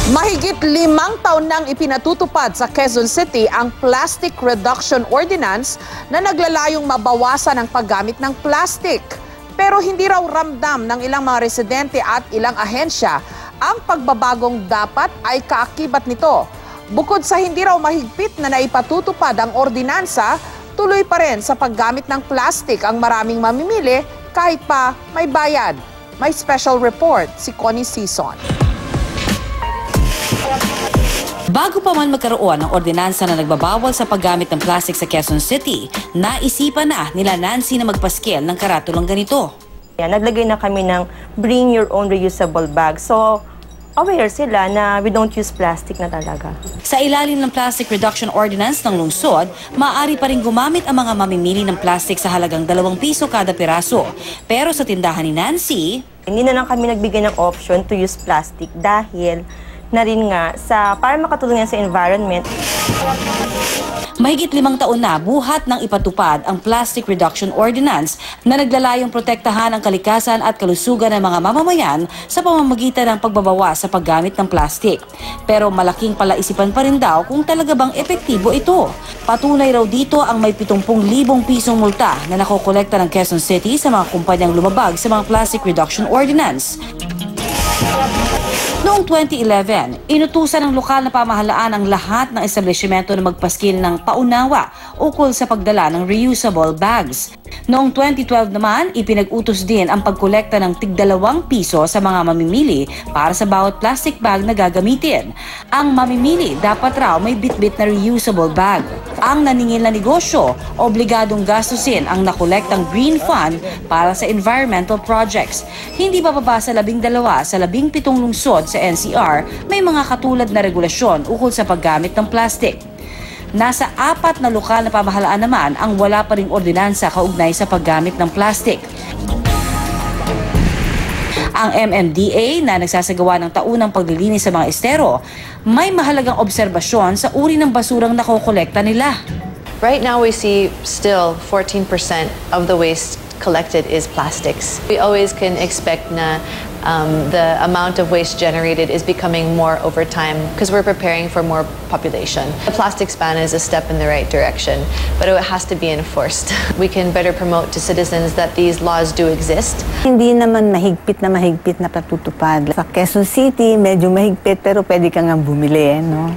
Mahigit 5 taon nang ipinatutupad sa Quezon City ang Plastic Reduction Ordinance na naglalayong mabawasan ang paggamit ng plastic. Pero hindi raw ramdam ng ilang mga residente at ilang ahensya ang pagbabagong dapat ay kaakibat nito. Bukod sa hindi raw mahigpit na naipatutupad ang ordinansa, tuloy pa rin sa paggamit ng plastic ang maraming mamimili kahit pa may bayad. May special report si Connie Sison. Bago pa man magkaroon ng ordinansa na nagbabawal sa paggamit ng plastic sa Quezon City, naisipan na nila Nancy na magpaskil ng karatulang ganito. Naglagay na kami ng bring your own reusable bag. So, aware sila na we don't use plastic na talaga. Sa ilalim ng Plastic Reduction Ordinance ng lungsod, maaari pa rin gumamit ang mga mamimili ng plastic sa halagang 2 piso kada piraso. Pero sa tindahan ni Nancy, hindi na lang kami nagbigay ng option to use plastic dahil na rin nga para makatulong yan sa environment. Mahigit 5 taon na buhat ng ipatupad ang Plastic Reduction Ordinance na naglalayong protektahan ang kalikasan at kalusugan ng mga mamamayan sa pamamagitan ng pagbabawas sa paggamit ng plastic. Pero malaking palaisipan pa rin daw kung talaga bang epektibo ito. Patunay raw dito ang may 70,000 pisong multa na nakokolekta ng Quezon City sa mga kumpanyang lumabag sa mga Plastic Reduction Ordinance. Noong 2011, inutusan ng lokal na pamahalaan ang lahat ng establishmento na magpaskil ng paunawa ukol sa pagdala ng reusable bags. Noong 2012 naman, ipinag-utos din ang pagkolekta ng tig-2 piso sa mga mamimili para sa bawat plastic bag na gagamitin. Ang mamimili dapat raw may bit-bit na reusable bag. Ang naningil na negosyo, obligadong gastusin ang nakolektang Green Fund para sa environmental projects. Hindi bababa sa 12 sa 17 lungsod sa NCR, may mga katulad na regulasyon ukol sa paggamit ng plastic. Nasa 4 na lokal na pamahalaan naman ang wala pa ring ordinansa kaugnay sa paggamit ng plastic. Ang MMDA na nagsasagawa ng taunang paglilinis sa mga estero, may mahalagang obserbasyon sa uri ng basurang nakokolekta nila. Right now we see still 14% of the waste collected is plastics. We always can expect na the amount of waste generated is becoming more over time because we're preparing for more population. The plastics ban is a step in the right direction, but it has to be enforced. We can better promote to citizens that these laws do exist. Hindi naman mahigpit na patutupad. Sa Quezon City, medyo mahigpit pero pwede ka nga bumili, no?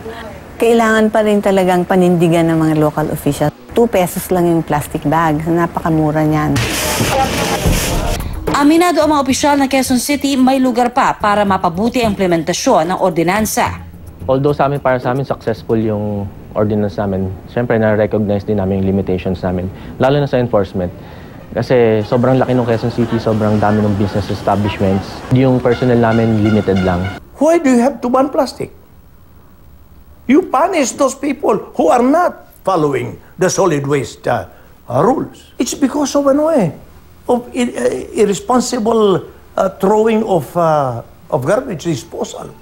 Kailangan pa rin talagang panindigan ng mga local officials. 2 pesos lang yung plastic bag. Napakamura niyan. Aminado ang mga opisyal ng Quezon City, may lugar pa para mapabuti ang implementasyon ng ordinansa. Although para sa amin successful yung ordinance namin, siyempre na-recognize din namin yung limitations namin, lalo na sa enforcement. Kasi sobrang laki ng Quezon City, sobrang dami ng business establishments. Yung personnel namin limited lang. Why do you have to ban plastic? You punish those people who are not following the solid waste rules. It's because of irresponsible throwing of garbage disposal.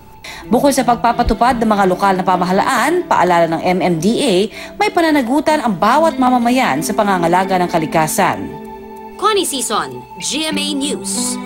Bukod sa pagpapatupad ng mga lokal na pamahalaan, paalala ng MMDA, may pananagutan ang bawat mamamayan sa pangangalaga ng kalikasan. Connie Sison, GMA News.